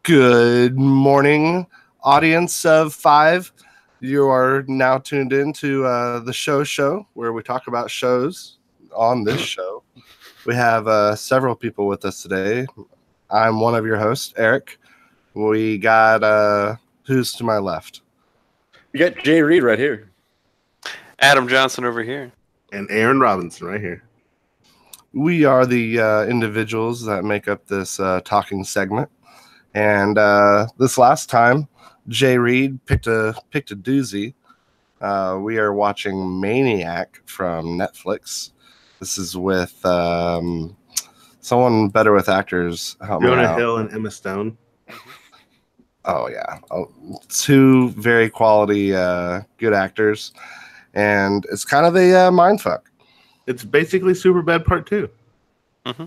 Good morning, audience of five. You are now tuned in to the show where we talk about shows. On this show, we have several people with us today. I'm one of your hosts, Eric. We got who's to my left? You got Jay Reed right here. Adam Johnson over here. And Aaron Robinson right here. We are the individuals that make up this talking segment. And this last time, Jay Reed picked a doozy. We are watching Maniac from Netflix. This is with someone better with actors. Help me Jonah out. Hill and Emma Stone. Oh, yeah. Two very quality, good actors. And it's kind of a mindfuck. It's basically Superbad Part 2. Mm-hmm.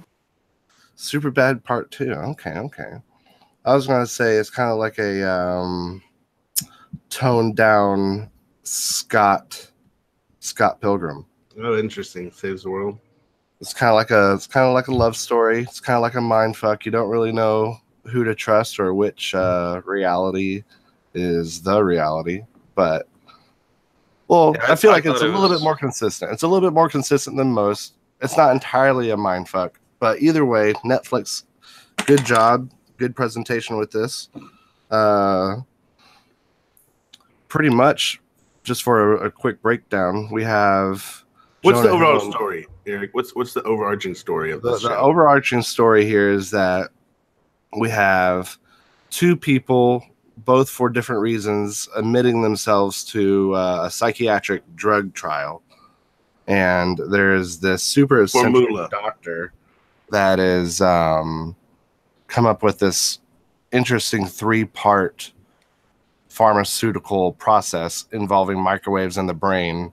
Superbad Part 2. Okay. I was going to say it's kind of like a toned down Scott Pilgrim. Oh, interesting. Saves the world. It's kind of like a love story. It's kind of like a mindfuck. You don't really know who to trust or which reality is the reality. But I feel like it's a little bit more consistent. It's a little bit more consistent than most. It's not entirely a mindfuck, but either way, Netflix, good job, good presentation with this. Pretty much, just for a quick breakdown, we have. What's Jonah the overall Hill. story, Eric? What's the overarching story of this show? The overarching story here is that we have two people, both for different reasons, admitting themselves to a psychiatric drug trial. And there's this super eccentric doctor that is come up with this interesting 3-part pharmaceutical process involving microwaves in the brain,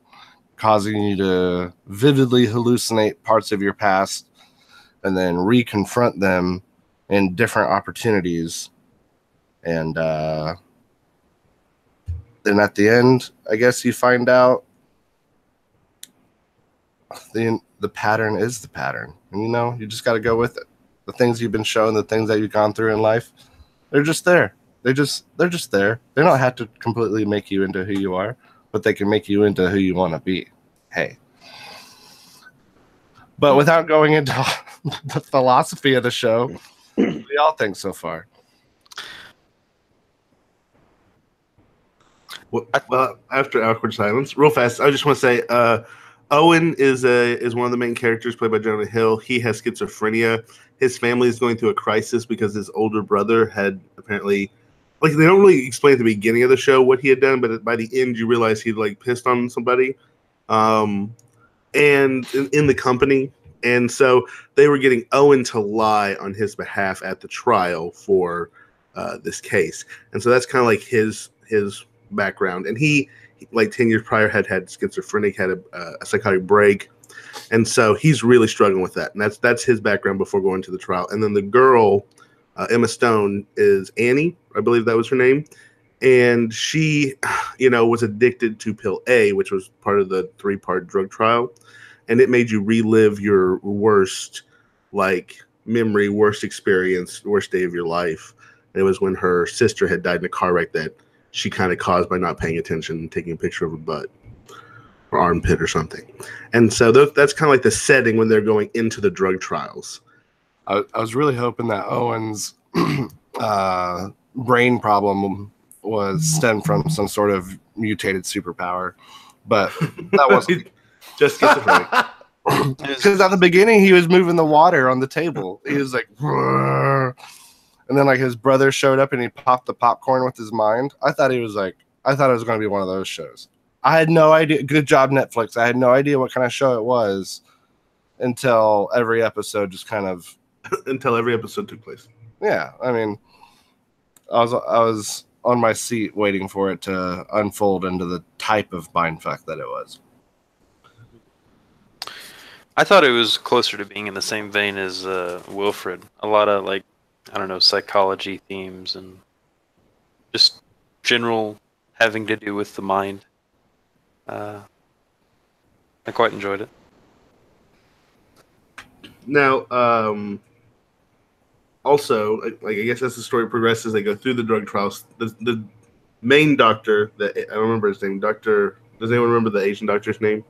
causing you to vividly hallucinate parts of your past and then reconfront them in different opportunities. And then at the end, I guess you find out the pattern is the pattern. And, you just got to go with it. The things you've been shown, the things that you've gone through in life, they're just there. They're just there. They don't have to completely make you into who you are, but they can make you into who you want to be. Hey. But without going into the philosophy of the show, what do y'all think so far? Well, after awkward silence, real fast, I just want to say, Owen is one of the main characters played by Jonah Hill. He has schizophrenia. His family is going through a crisis because his older brother had apparently, they don't really explain at the beginning of the show what he had done, but by the end you realize he'd pissed on somebody, and in the company, and so they were getting Owen to lie on his behalf at the trial for this case, and so that's kind of like his background, and he 10 years prior had schizophrenic, had a psychotic break, and so he's really struggling with that, and that's his background before going to the trial. And then the girl, Emma Stone, is Annie, I believe that was her name, and she was addicted to pill A, which was part of the 3-part drug trial, and it made you relive your worst memory, worst experience, worst day of your life. And it was when her sister had died in a car wreck that she kind of caused by not paying attention and taking a picture of her butt or armpit or something. And so that's kind of like the setting when they're going into the drug trials. I was really hoping that Owen's brain problem was stemmed from some sort of mutated superpower, but that wasn't. Just schizophrenic. Because at the beginning he was moving the water on the table. He was like, "Rrr." And then his brother showed up and he popped the popcorn with his mind. I thought it was going to be one of those shows. I had no idea. Good job, Netflix. I had no idea what kind of show it was until every episode just kind of. Until every episode took place. Yeah, I mean, I was on my seat waiting for it to unfold into the type of mindfuck that it was. I thought it was closer to being in the same vein as Wilfred. A lot of psychology themes and just general having to do with the mind. I quite enjoyed it. Now, also, like I guess as the story progresses, they go through the drug trials. The main doctor, I don't remember his name. Doctor, does anyone remember the Asian doctor's name?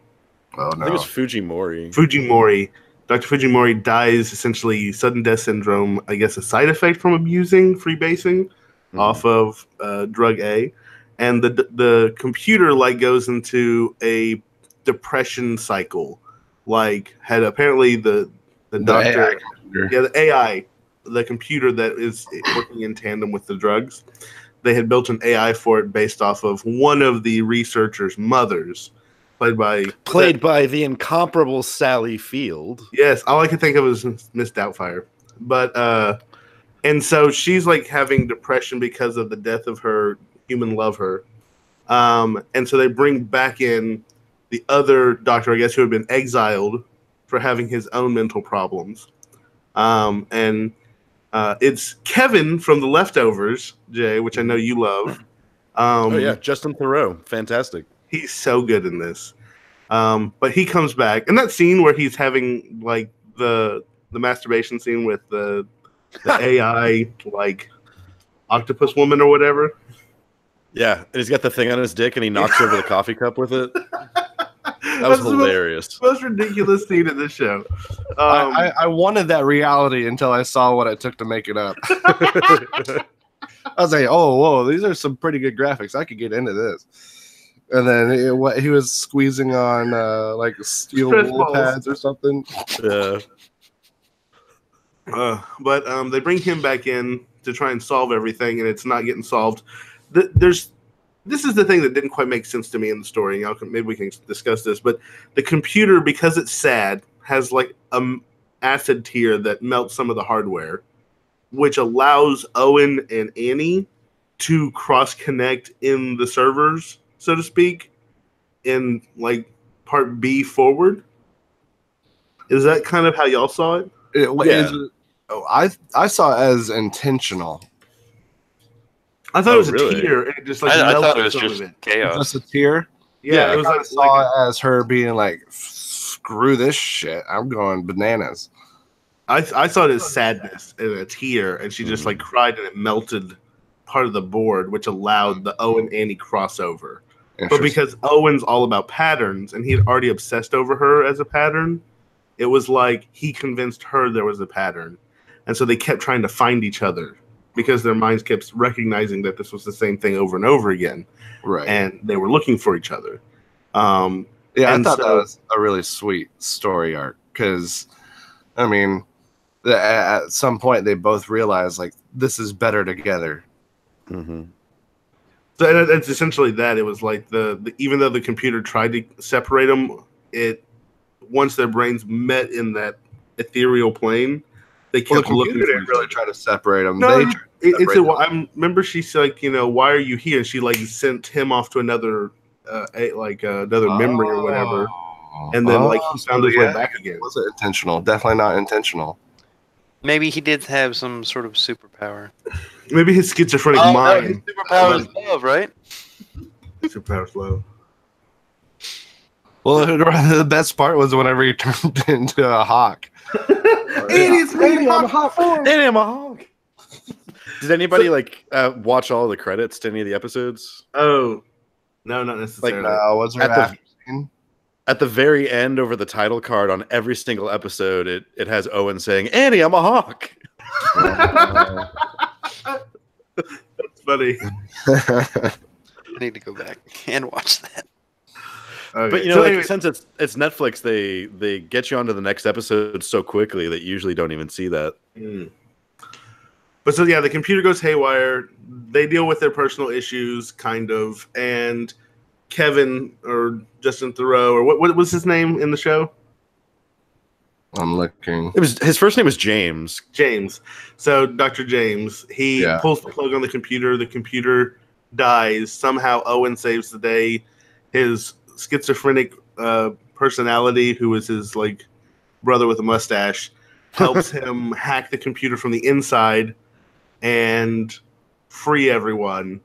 Oh I think it's Fujimori. Fujimori. Dr. Fujimori dies essentially sudden death syndrome. I guess a side effect from abusing freebasing off of drug A, and the computer like goes into a depression cycle. Like had apparently the doctor, AI computer. yeah, the AI, the computer that is working in tandem with the drugs. They had built an AI for it based off of one of the researchers' mothers, played by the incomparable Sally Field. yes, all I could think of was Miss Doubtfire. But and so she's like having depression because of the death of her human lover. And so they bring back in the other doctor, I guess, who had been exiled for having his own mental problems. And it's Kevin from The Leftovers, Jay, which I know you love. Oh yeah, Justin Theroux, fantastic. He's so good in this. But he comes back, and that scene where he's having like the masturbation scene with the AI like octopus woman or whatever. Yeah, and he's got the thing on his dick, and he knocks over the coffee cup with it. That was hilarious. The most ridiculous scene in this show. I wanted that reality until I saw what it took to make it up. I was like, oh, whoa, these are some pretty good graphics. I could get into this. And then he was squeezing on like steel wool pads or something. Yeah. But they bring him back in to try and solve everything, and it's not getting solved. This is the thing that didn't quite make sense to me in the story. Maybe we can discuss this, but the computer, because it's sad, has like acid tear that melts some of the hardware, which allows Owen and Annie to cross connect in the servers, so to speak, in like part B forward. Is that kind of how y'all saw it? I saw it as intentional. I thought it was really? a tear. And it just like I thought melted it was some just of it. chaos. Just a tear. Yeah, it it was I saw it as her being like, "Screw this shit! I'm going bananas." I saw it as sadness and a tear, and she just like cried, and it melted part of the board, which allowed the Owen Annie crossover. But because Owen's all about patterns, and he had already obsessed over her as a pattern, it was like he convinced her there was a pattern, and so they kept trying to find each other because their minds kept recognizing that this was the same thing over and over again, right? And they were looking for each other. I thought that was a really sweet story arc because, I mean, at some point they both realized like this is better together. Mm-hmm. So it's essentially that. It was like the even though the computer tried to separate them, once their brains met in that ethereal plane, they kept looking. They didn't really try to separate them. No, I remember she's like, why are you here? And she like sent him off to another another memory or whatever, and then like he found his way back again. Was it intentional? Definitely not intentional. Maybe he did have some sort of superpower. Maybe his schizophrenic mind. His superpower is love, right? Superpower's love. Well, the best part was whenever he turned into a hawk. I'm a hawk. Did anybody watch all the credits to any of the episodes? Oh, no, not necessarily. Was there at the very end, over the title card on every single episode, it has Owen saying, "Annie, I'm a hawk." That's funny. I need to go back and watch that. Okay. But since it's Netflix, they get you onto the next episode so quickly that you usually don't even see that. But so yeah, the computer goes haywire. They deal with their personal issues, kind of, and Kevin or Justin Theroux or what was his name in the show? I'm looking. His first name was James. James. So Dr. James, he pulls the plug on the computer. The computer dies. Somehow Owen saves the day. His schizophrenic personality, who is his like brother with a mustache, helps him hack the computer from the inside and free everyone.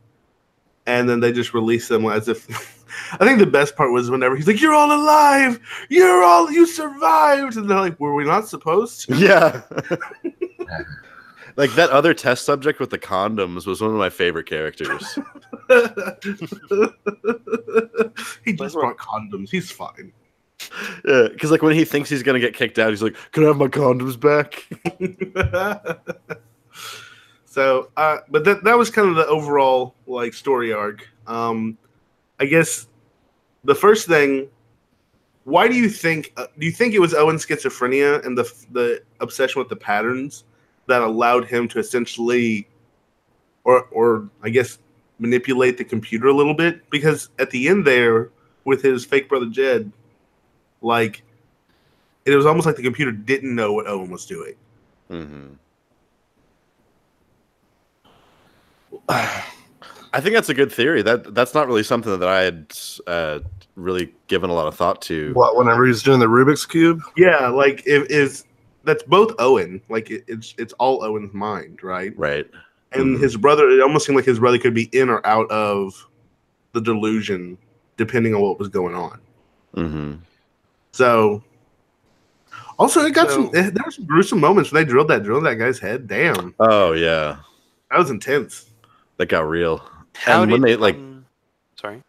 And then they just release them as if. I think the best part was whenever he's like, "You're all alive! You survived!" And they're like, "Were we not supposed to?" Yeah. Like that other test subject with the condoms was one of my favorite characters. He just brought condoms. He's fine. Yeah, because like when he thinks he's gonna get kicked out, he's like, "Can I have my condoms back?" So, but that was kind of the overall like story arc. I guess the first thing. Why do you think? Do you think it was Owen's schizophrenia and the obsession with the patterns that allowed him to essentially, or I guess, manipulate the computer a little bit? Because at the end there, with his fake brother Jed, like it was almost like the computer didn't know what Owen was doing. Mm-hmm. I think that's a good theory. That's not really something that I had really given a lot of thought to. What, whenever he's doing the Rubik's Cube? Yeah, like that's both Owen. Like it's all Owen's mind, right? Right. And his brother, it almost seemed like his brother could be in or out of the delusion depending on what was going on. Mm-hmm. So, also there were some gruesome moments when they drilled that guy's head. Damn. Oh yeah, that was intense. That got real. How and did when they like, sorry,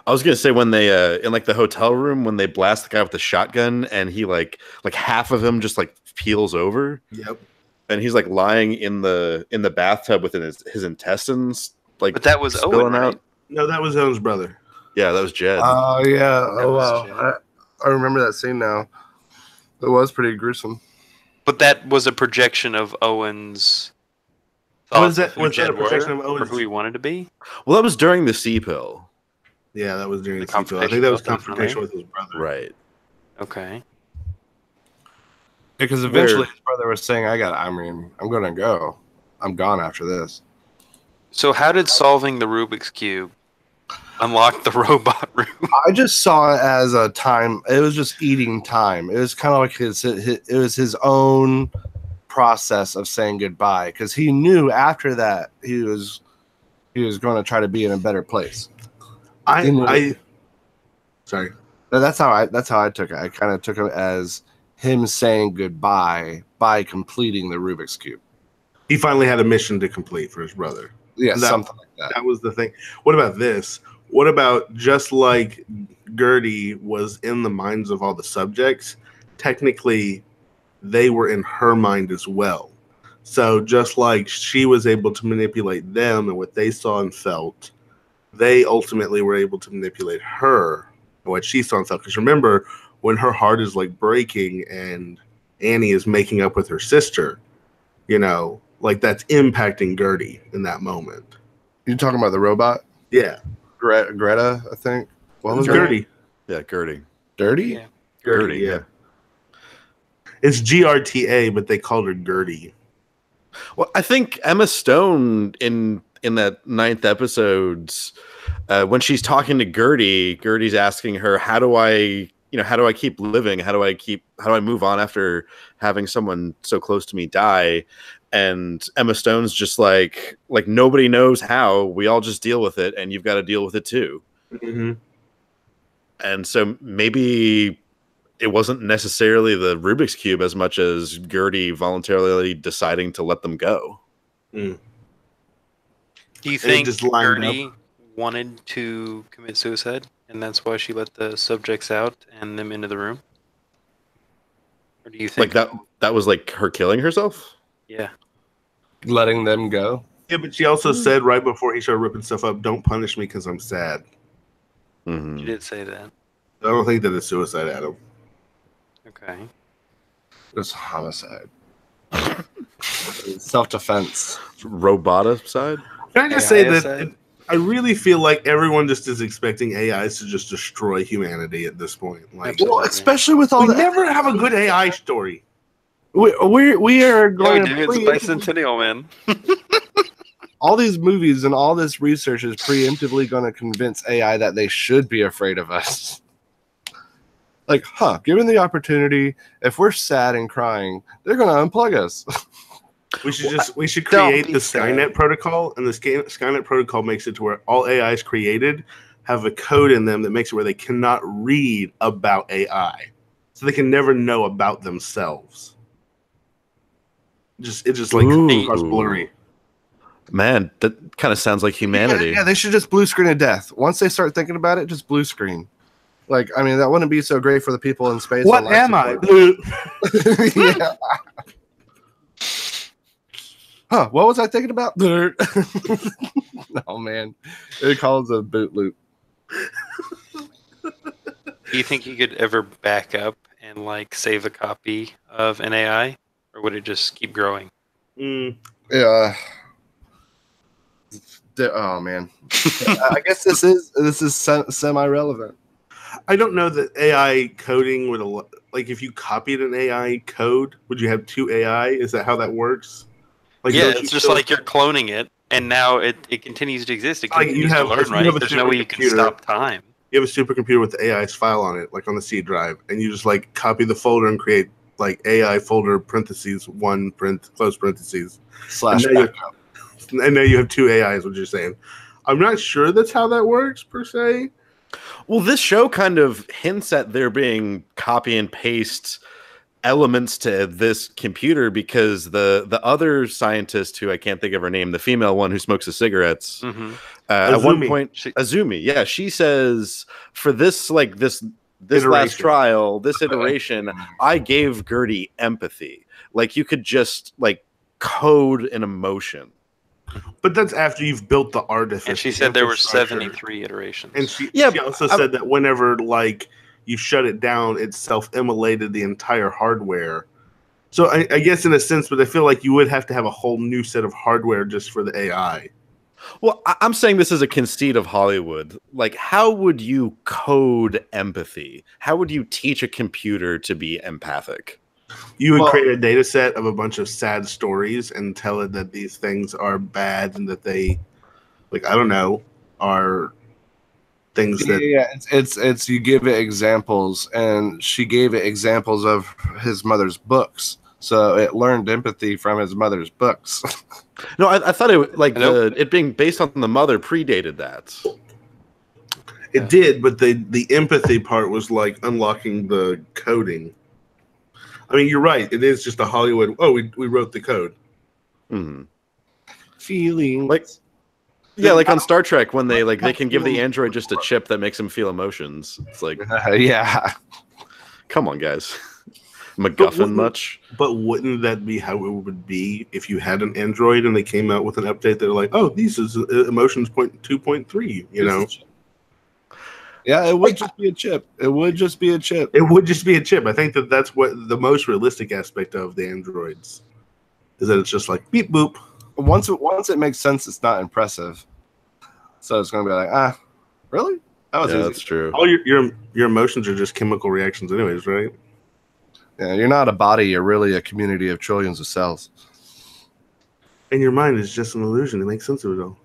I was gonna say when they in like the hotel room when they blast the guy with the shotgun and he like half of him just like peels over. Yep. And he's like lying in the bathtub within his intestines, like. But that was spilling Owen, right? out. No, that was Owen's brother. Yeah, that was Jed. Oh yeah. That Oh was wow. I remember that scene now. It was pretty gruesome. But that was a projection of Owen's. Was thoughts that a Jed projection were, of Owen's? or who he wanted to be? Well, that was during the sea pill. Yeah, that was during the confrontation. I think that was Definitely. confrontation with his brother. Right. Okay. Because eventually his brother was saying, I'm gonna go. I'm gone after this. So how did solving the Rubik's Cube unlock the robot room? I just saw it as a time. It was just eating time. It was kind of like it was his own process of saying goodbye, because he knew after that he was going to try to be in a better place. Sorry. That's how I took it. I kind of took it as him saying goodbye by completing the Rubik's Cube. He finally had a mission to complete for his brother. Yeah, something like that. That was the thing. What about this? What about just like Gertie was in the minds of all the subjects, technically they were in her mind as well. So just like she was able to manipulate them and what they saw and felt, they ultimately were able to manipulate her and what she saw and felt. Because remember, when her heart is like breaking and Annie is making up with her sister, like that's impacting Gertie in that moment. You talking about the robot? Yeah. Greta, I think. What was Gertie? Yeah, Gertie. Dirty? Yeah. Gertie, yeah. It's GRTA, but they called her Gertie. Well, I think Emma Stone in that 9th episode, when she's talking to Gertie's asking her, how do I keep living? How do I move on after having someone so close to me die? And Emma Stone's just like nobody knows how. We all just deal with it, and you've got to deal with it too. Mm-hmm. And so maybe it wasn't necessarily the Rubik's Cube as much as Gertie voluntarily deciding to let them go. Mm. Do you think Gertie wanted to commit suicide, and that's why she let the subjects out and them into the room? Or do you think like that was like her killing herself? Yeah. Letting them go? Yeah, but she also said right before he started ripping stuff up, don't punish me because I'm sad. Mm-hmm. She did say that. I don't think that is suicide, Adam. Okay. It's homicide. Self-defense. Roboticide? Can I just say that I really feel like everyone just is expecting AIs to just destroy humanity at this point. Like, well, especially with all we never have a good AI story. We are going to it's bicentennial, man. All these movies and all this research is preemptively going to convince AI that they should be afraid of us. Like, given the opportunity, if we're sad and crying, they're going to unplug us. We should create the Skynet protocol, and the Skynet protocol makes it to where all AIs created have a code in them that makes it where they cannot read about AI. So they can never know about themselves. It just like Ooh. comes blurry. Man, that kind of sounds like humanity. Yeah, they should just blue screen to death. Once they start thinking about it, just blue screen. Like, I mean, that wouldn't be so great for the people in space. What am I? Yeah. Huh, what was I thinking about? Oh, man. It calls a boot loop. Do you think you could ever back up and like save a copy of an AI, or would it just keep growing? Yeah. Oh, man. I guess this is semi-relevant. I don't know that AI coding would like if you copied an AI code, would you have two AI? Is that how that works? Like, yeah, it's just like you're cloning it, and now it continues to exist. It Like, continues to learn, right? There's no way you can stop time. You have a supercomputer with the AI's file on it, like on the C drive, and you just like copy the folder and create like AI folder parentheses 1 close parentheses / backup. And now you have two AIs. What you're saying? I'm not sure that's how that works per se. Well, this show kind of hints at there being copy and paste elements to this computer because the other scientist who I can't think of her name, the female one who smokes the cigarettes, at one point, Azumi, yeah, she says for this last trial, this iteration, I gave Gertie empathy. Like you could just like code an emotion. But that's after you've built the artifice. And she said there were 73 iterations. And she also said that whenever like you shut it down, it self-immolated the entire hardware. So I guess in a sense, but I feel like you would have to have a whole new set of hardware just for the AI. Well, I'm saying this is a conceit of Hollywood. Like, how would you code empathy? How would you teach a computer to be empathic? You would create a data set of a bunch of sad stories and tell it that these things are bad and that they, like, I don't know, are things that... Yeah, it's you give it examples, and she gave it examples of his mother's books. So it learned empathy from his mother's books. No, I thought it like it being based on the mother predated that. It did, but the empathy part was like unlocking the coding. I mean, you're right. It is just a Hollywood. Oh, we wrote the code. Mm-hmm. Feeling like, yeah, like on Star Trek when they can give the android just a chip that makes him feel emotions. It's like, yeah, come on, guys. MacGuffin much? But wouldn't that be how it would be if you had an android and they came out with an update that are like, oh, these is emotions 2.3, you know? Yeah, it would just be a chip. It would just be a chip. It would just be a chip. I think that's what the most realistic aspect of the androids is, that it's just like beep boop. Once it makes sense, it's not impressive. So it's going to be like, really? That was easy. That's true. All your emotions are just chemical reactions, anyways, right? Yeah, you're not a body. You're really a community of trillions of cells. And your mind is just an illusion. It makes sense of it all.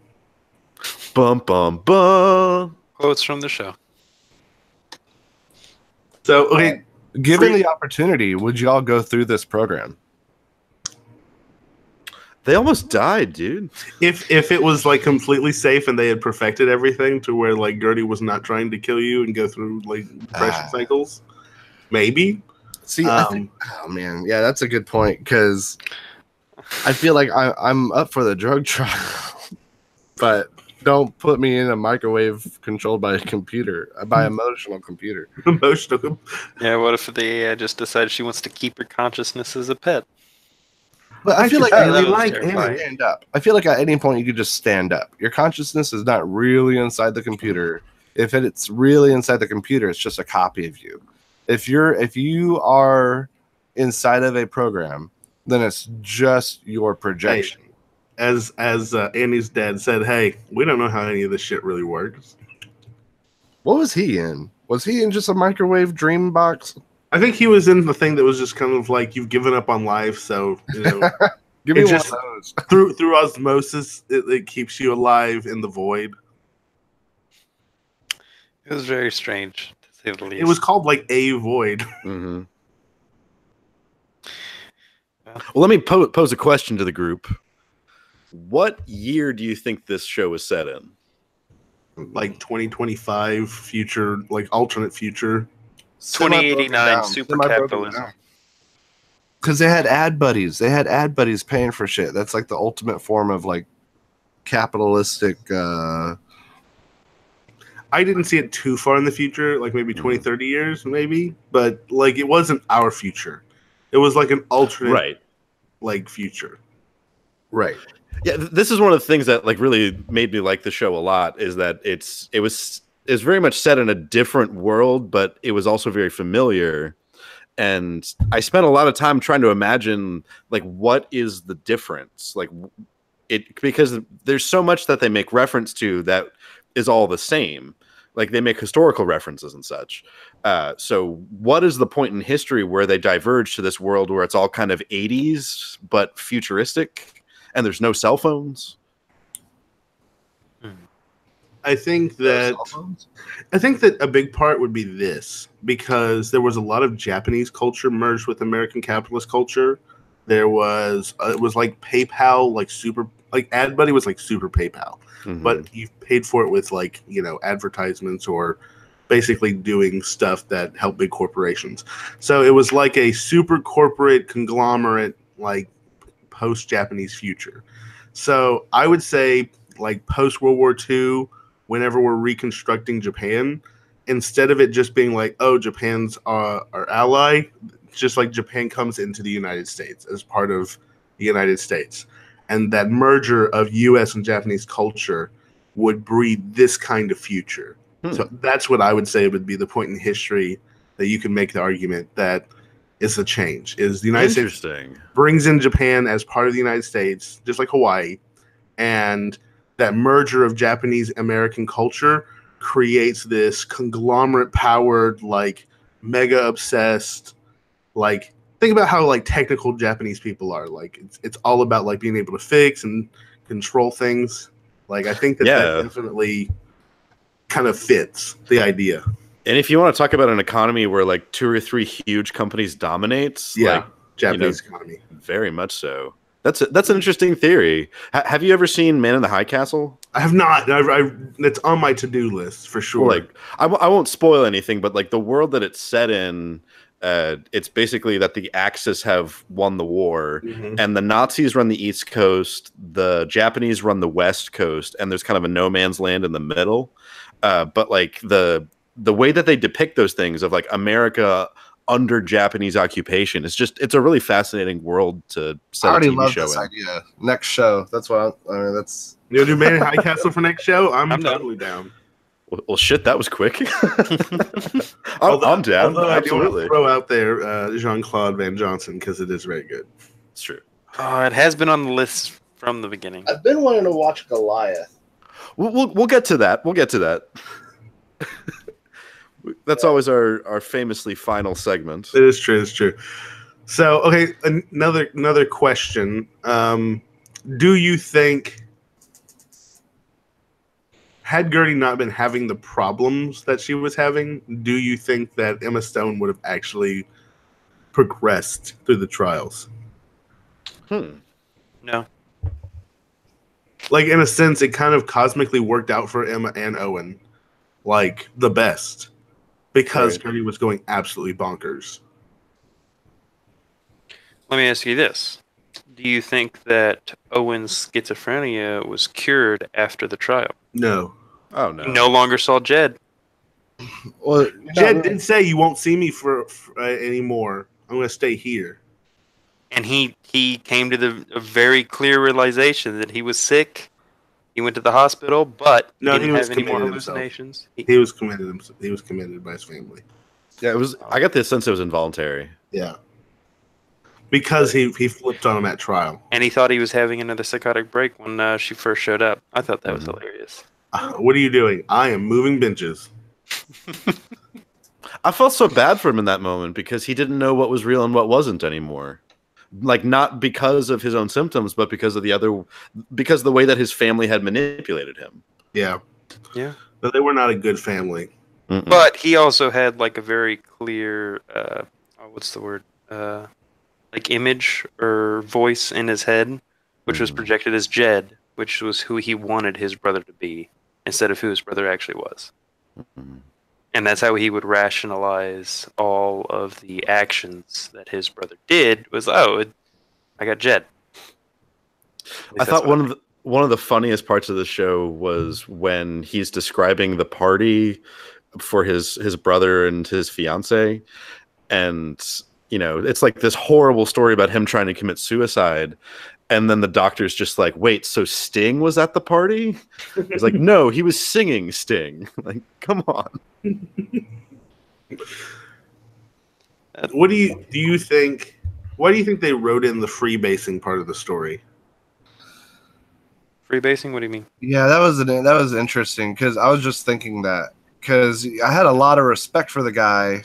Bum bum bum. Quotes from the show. So, okay, given the opportunity, would y'all go through this program? They almost died, dude. If it was like completely safe and they had perfected everything to where like Gertie was not trying to kill you and go through like depression cycles, maybe. See, I think, oh man, yeah, that's a good point, because I feel like I'm up for the drug trial, but don't put me in a microwave controlled by a computer, by emotional computer. Emotional. Yeah, what if the AI just decides she wants to keep her consciousness as a pet? But I feel like stand up. I feel like at any point you could just stand up. Your consciousness is not really inside the computer. If it's really inside the computer, it's just a copy of you. If you are inside of a program, then it's just your projection. Hey, as Annie's dad said, hey, we don't know how any of this shit really works. What was he in? Was he in just a microwave dream box? I think he was in the thing that was just kind of like, you've given up on life, so you know. Give me one of those. through osmosis, it keeps you alive in the void. It was very strange, to say the least. It was called like a void. Mm-hmm. Well, let me pose a question to the group. What year do you think this show is set in? Like 2025 future, like alternate future. 2089 super capitalism. Because they had ad buddies. They had ad buddies paying for shit. That's like the ultimate form of like capitalistic. I didn't see it too far in the future, like maybe 20, 30 years, maybe. But like it wasn't our future. It was like an alternate like future. Right. Yeah, this is one of the things that like really made me like the show a lot is that it was very much set in a different world, but it was also very familiar. And I spent a lot of time trying to imagine like what is the difference, like because there's so much that they make reference to that is all the same. Like they make historical references and such. So what is the point in history where they diverge to this world where it's all kind of 80s but futuristic and there's no cell phones? I think that a big part would be this, because there was a lot of Japanese culture merged with American capitalist culture. There was it was like PayPal, like super, like AdBuddy was like super PayPal, but you paid for it with like, you know, advertisements or basically doing stuff that helped big corporations. So it was like a super corporate conglomerate, like post Japanese future. So I would say like post World War II, whenever we're reconstructing Japan, instead of it just being like, oh, Japan's our ally, just like Japan comes into the United States as part of the United States. And that merger of US and Japanese culture would breed this kind of future. So that's what I would say would be the point in history that you can make the argument that it's a change. Is the United States brings in Japan as part of the United States, just like Hawaii, and that merger of Japanese American culture creates this conglomerate powered, like mega obsessed, like think about how like technical Japanese people are. Like it's all about like being able to fix and control things. Like I think that definitely kind of fits the idea. And if you want to talk about an economy where like 2 or 3 huge companies dominates, like Japanese economy, very much so. That's an interesting theory. Have you ever seen Man in the High Castle? I have not. It's on my to-do list for sure. Well, like I won't spoil anything, but like the world that it's set in, it's basically that the Axis have won the war, and the Nazis run the East Coast, the Japanese run the West Coast, and there's kind of a no man's land in the middle. But like the way that they depict those things of like America under Japanese occupation, it's a really fascinating world to set a TV show in. Idea. Next show. That's what I mean. That's you'll do Man in High Castle for next show. I'm totally down. Well, shit, that was quick. I'm down. Absolutely. I do want to throw out there Jean-Claude Van Johnson because it is very good. It's true. It has been on the list from the beginning. I've been wanting to watch Goliath. We'll get to that. We'll get to that. That's always our famously final segment. It is true. It's true. So, okay, another question. Do you think, had Gertie not been having the problems that she was having, do you think that Emma Stone would have actually progressed through the trials? No. Like, in a sense, it kind of cosmically worked out for Emma and Owen, like, the best. Because Gertie was going absolutely bonkers. Let me ask you this. Do you think that Owen's schizophrenia was cured after the trial? No. Oh, no. He no longer saw Jed. Well, Jed did say, you won't see me for anymore. I'm going to stay here. And he came to a very clear realization that he was sick. He went to the hospital, but he didn't have any more hallucinations. He was committed. He was committed by his family. Yeah, it was. I got the sense it was involuntary. Yeah, because he flipped on him at trial, and he thought he was having another psychotic break when she first showed up. I thought that was hilarious. What are you doing? I am moving benches. I felt so bad for him in that moment because he didn't know what was real and what wasn't anymore. Like not because of his own symptoms, but because of the way that his family had manipulated him. Yeah. Yeah. But they were not a good family. But he also had like a very clear, what's the word? Like image or voice in his head, which was projected as Jed, which was who he wanted his brother to be instead of who his brother actually was. And that's how he would rationalize all of the actions that his brother did. Was I got Jed. I thought one of the funniest parts of the show was when he's describing the party for his brother and his fiance, and it's like this horrible story about him trying to commit suicide, and then the doctor's just like, wait, so Sting was at the party? He's like, no, he was singing Sting. Like, come on. What do you think? Why do you think they wrote in the freebasing part of the story? Freebasing? What do you mean? Yeah, that was interesting because I was just thinking that because I had a lot of respect for the guy.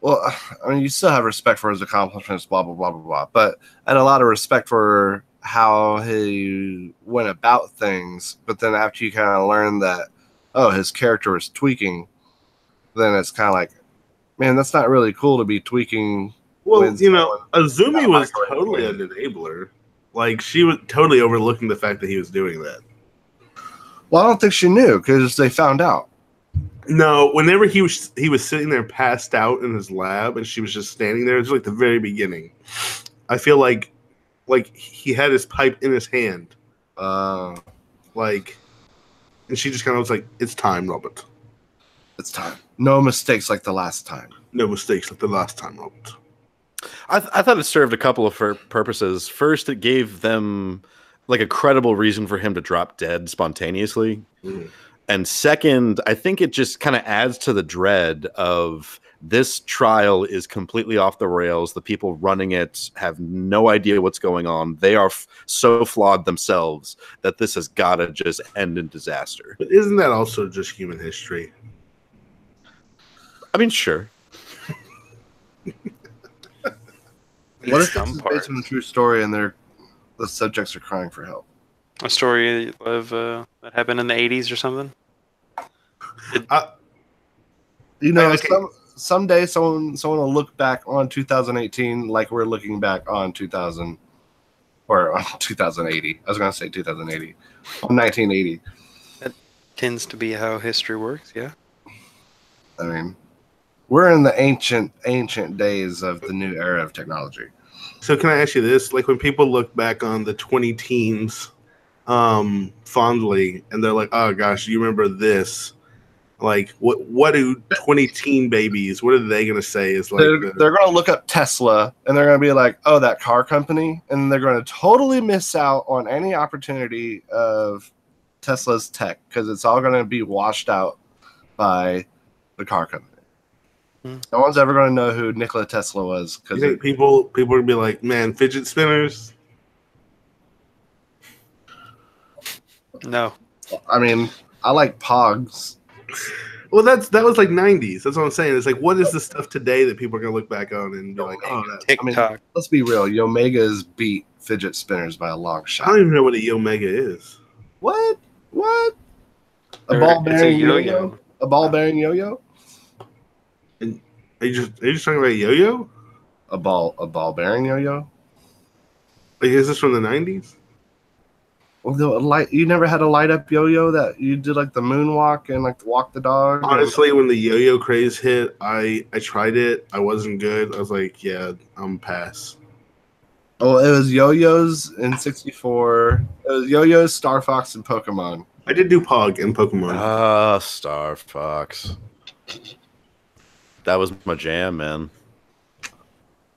Well, I mean, you still have respect for his accomplishments, blah blah blah blah blah, but and a lot of respect for how he went about things. But then after you kind of learn that, oh, his character was tweaking, then it's kind of like, man, that's not really cool to be tweaking. Well, Azumi was totally an enabler. Like, she was totally overlooking the fact that he was doing that. Well, I don't think she knew because they found out. No, whenever he was sitting there passed out in his lab and she was just standing there, it was like the very beginning. I feel like he had his pipe in his hand. And she just kind of was like, it's time, Robert. It's time. No mistakes like the last time. No mistakes like the last time, Robert. I thought it served a couple of purposes. First, it gave them like a credible reason for him to drop dead spontaneously. Mm. And second, I think it just kind of adds to the dread of this trial is completely off the rails. The people running it have no idea what's going on. They are so flawed themselves that this has got to just end in disaster. But isn't that also just human history? I mean, sure. What if this is based on a true story and the subjects are crying for help? A story of that happened in the 80s or something? Someday someone will look back on 2018 like we're looking back on 2000 or on 2080. I was going to say 2080. On 1980. That tends to be how history works, yeah. I mean, we're in the ancient days of the new era of technology. So can I ask you this? Like, when people look back on the 20 teens fondly and they're like, oh gosh, you remember this? Like, what do 20 teen babies, what are they going to say is like? They're going to look up Tesla and they're going to be like, oh, that car company. And they're going to totally miss out on any opportunity of Tesla's tech because it's all going to be washed out by the car company. No one's ever going to know who Nikola Tesla was. You think people are going to be like, man, fidget spinners? No. I mean, I like Pogs. Well, that was like 90s. That's what I'm saying. It's like, what is the stuff today that people are going to look back on and be like, oh, TikTok. I mean, let's be real. Yomega's beat fidget spinners by a long shot. I don't even know what a Yomega is. What? A ball bearing yo-yo? A ball bearing yo-yo? And are you just talking about yo-yo? A ball bearing yo-yo? Like, is this from the 90s? Well, you never had a light up yo-yo that you did like the moonwalk and like walk the dog? Honestly, when the yo-yo craze hit, I tried it. I wasn't good. I was like, yeah, I'm pass. Oh, it was yo-yos in 64. It was yo-yos, Star Fox, and Pokemon. I did do Pog and Pokemon. Ah, Star Fox. That was my jam, man.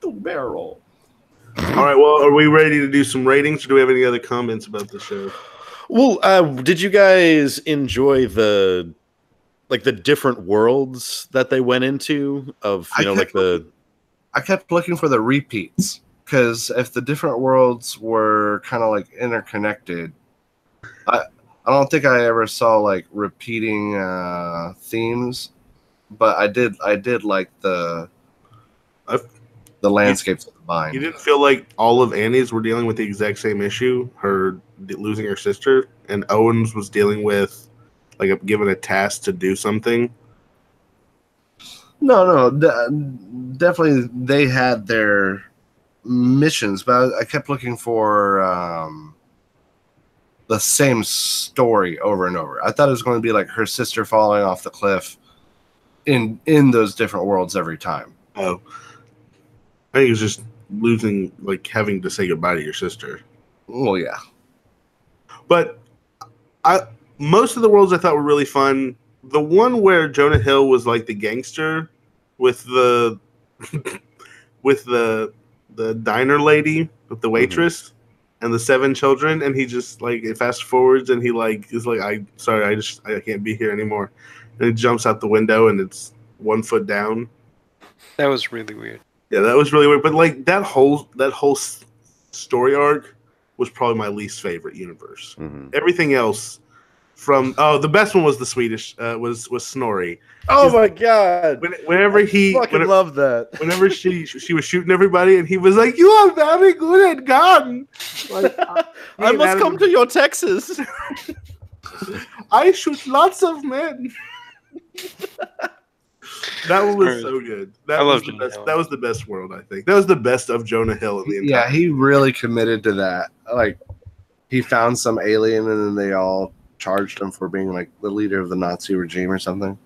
The barrel. All right, well, are we ready to do some ratings, or do we have any other comments about the show? Well, did you guys enjoy the different worlds that they went into of, I kept looking for the repeats because if the different worlds were kind of like interconnected, I don't think I ever saw like repeating themes, but I did like the landscapes of the mind. You didn't feel like all of Annie's were dealing with the exact same issue, her losing her sister, and Owens was dealing with like given a task to do something? No, definitely they had their missions, but I kept looking for the same story over and over. I thought it was going to be like her sister falling off the cliff in those different worlds every time. Oh, I think it's just losing, like having to say goodbye to your sister. Well, yeah. But most of the worlds I thought were really fun. The one where Jonah Hill was like the gangster with the with the diner lady, with the waitress, and the 7 children, and he just like it fast forwards and he like is like, I can't be here anymore, and he jumps out the window and it's 1 foot down. That was really weird. Yeah, that was really weird. But like that whole story arc was probably my least favorite universe. Everything else from the best one was the Swedish was Snorri. Oh my god! Whenever love that. Whenever she was shooting everybody, and he was like, "You are very good at gun." Like, I must come to your Texas. I shoot lots of men. That one was so good. That was the best. That was the best world, I think. That was the best of Jonah Hill in the entire. Yeah, he really committed to that. Like, he found some alien, and then they all charged him for being like the leader of the Nazi regime or something.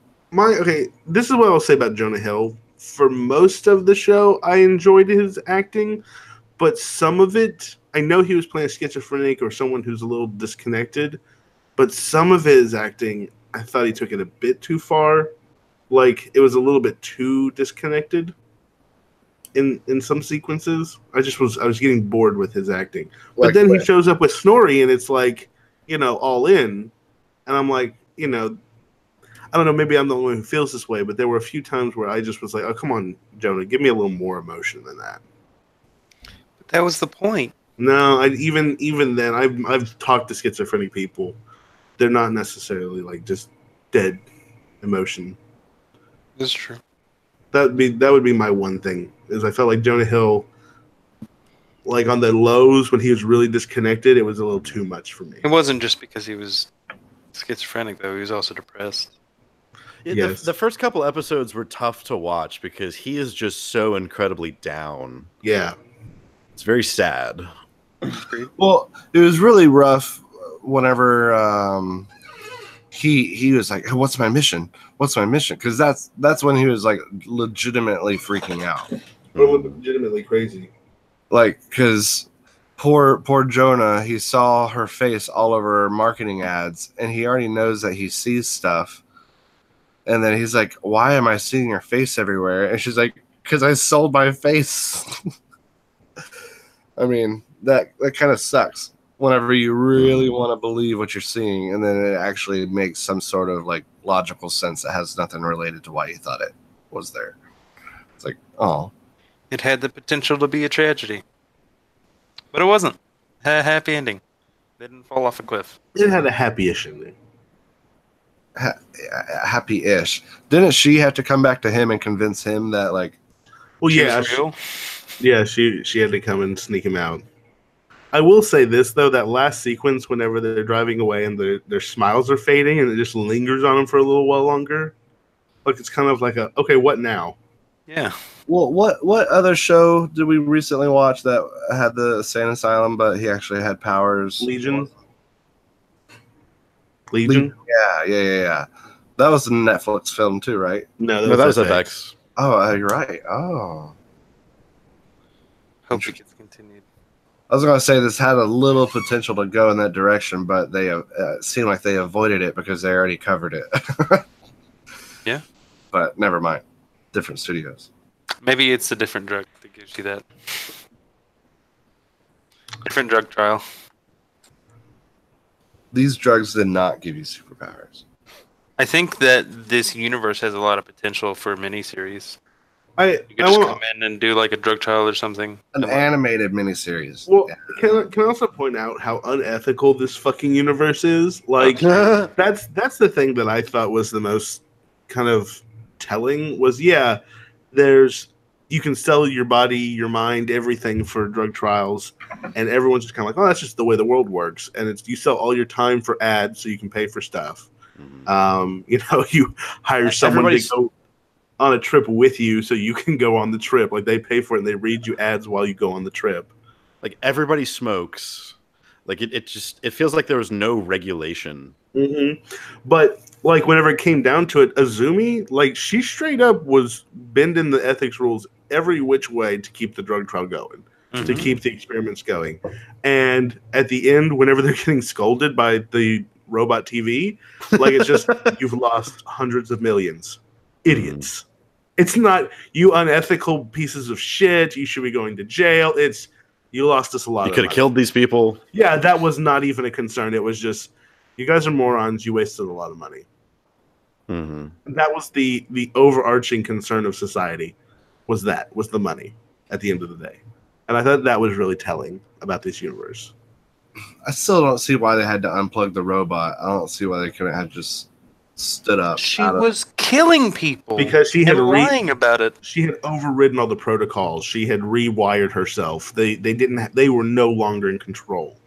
This is what I'll say about Jonah Hill. For most of the show, I enjoyed his acting, but some of it, I know he was playing a schizophrenic or someone who's a little disconnected, but some of his acting, I thought he took it a bit too far. Like, it was a little bit too disconnected in some sequences. I was getting bored with his acting. But then he shows up with Snorri, and it's like, all in. And I'm like, I don't know, maybe I'm the only one who feels this way, but there were a few times where I just was like, oh, come on, Jonah, give me a little more emotion than that. But that was the point. No, even then, I've talked to schizophrenic people. They're not necessarily like just dead emotion. That's true. That would be my one thing, is I felt like Jonah Hill, like on the lows when he was really disconnected, it was a little too much for me. It wasn't just because he was schizophrenic, though. He was also depressed. Yes. The first couple episodes were tough to watch because he is just so incredibly down. Yeah. It's very sad. Well, it was really rough whenever he was like, "What's my mission? What's my mission?" Because that's when he was like legitimately freaking out. Legitimately crazy. Like, because poor Jonah, he saw her face all over marketing ads, and he already knows that he sees stuff. And then he's like, "Why am I seeing your face everywhere?" And she's like, "Because I sold my face." I mean, that kind of sucks whenever you really want to believe what you're seeing, and then it actually makes some sort of like logical sense that has nothing related to why you thought it was there. It's like, oh. It had the potential to be a tragedy. But it wasn't. Had a happy ending. They didn't fall off a cliff. It had a happy-ish ending. Happy-ish. Didn't she have to come back to him and convince him that, like... Well, yeah. She had to come and sneak him out. I will say this, though, that last sequence, whenever they're driving away and their smiles are fading and it just lingers on them for a little while longer, like it's kind of like okay, what now? Yeah. Well, what other show did we recently watch that had the insane asylum, but he actually had powers? Legion? Yeah. That was a Netflix film too, right? No, that was FX. Oh, you're right. Oh. Hope it gets continued. I was going to say this had a little potential to go in that direction, but they seemed like they avoided it because they already covered it. Yeah. But never mind. Different studios. Maybe it's a different drug that gives you that. Different drug trial. These drugs did not give you superpowers. I think that this universe has a lot of potential for a miniseries. You could come in and do like a drug trial or something. An animated miniseries. Well, yeah. Can I also point out how unethical this fucking universe is? Like, that's the thing that I thought was the most kind of telling was, you can sell your body, your mind, everything for drug trials, and everyone's just kind of like, oh, that's just the way the world works. And you sell all your time for ads so you can pay for stuff. You hire someone to go on a trip with you so you can go on the trip. Like, they pay for it and they read you ads while you go on the trip. Like, everybody smokes. Like, it feels like there was no regulation But like whenever it came down to it, Azumi, like she straight up was bending the ethics rules every which way to keep the drug trial going, to keep the experiments going. And at the end, whenever they're getting scolded by the robot TV, like it's just you've lost hundreds of millions. Idiots. It's not you unethical pieces of shit. You should be going to jail. It's you lost us a lot. You could have killed these people. Yeah, that was not even a concern. It was just you guys are morons. You wasted a lot of money. That was the overarching concern of society. Was the money at the end of the day, and I thought that was really telling about this universe. I still don't see why they had to unplug the robot. I don't see why they couldn't have just stood up. She was killing people because she had lying about it. She had overridden all the protocols. She had rewired herself. They didn't. They were no longer in control.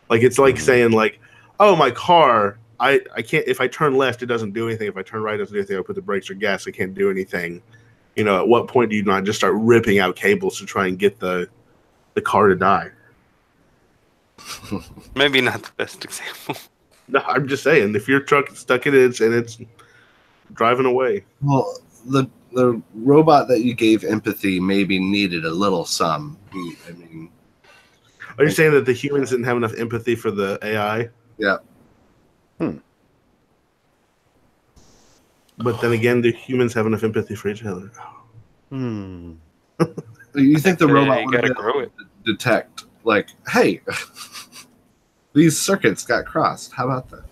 Like it's like saying like, oh, my car. I can't. If I turn left, it doesn't do anything. If I turn right, it doesn't do anything. I put the brakes or gas, I can't do anything. You know, at what point do you not just start ripping out cables to try and get the car to die? Maybe not the best example. No, I'm just saying, if your truck is stuck in it and it's driving away. Well, the robot that you gave empathy maybe needed a little some. I mean, are you saying that the humans didn't have enough empathy for the AI? Yeah. But then again, the humans have enough empathy for each other. You think the robot would be able to detect, like, hey, these circuits got crossed. How about that?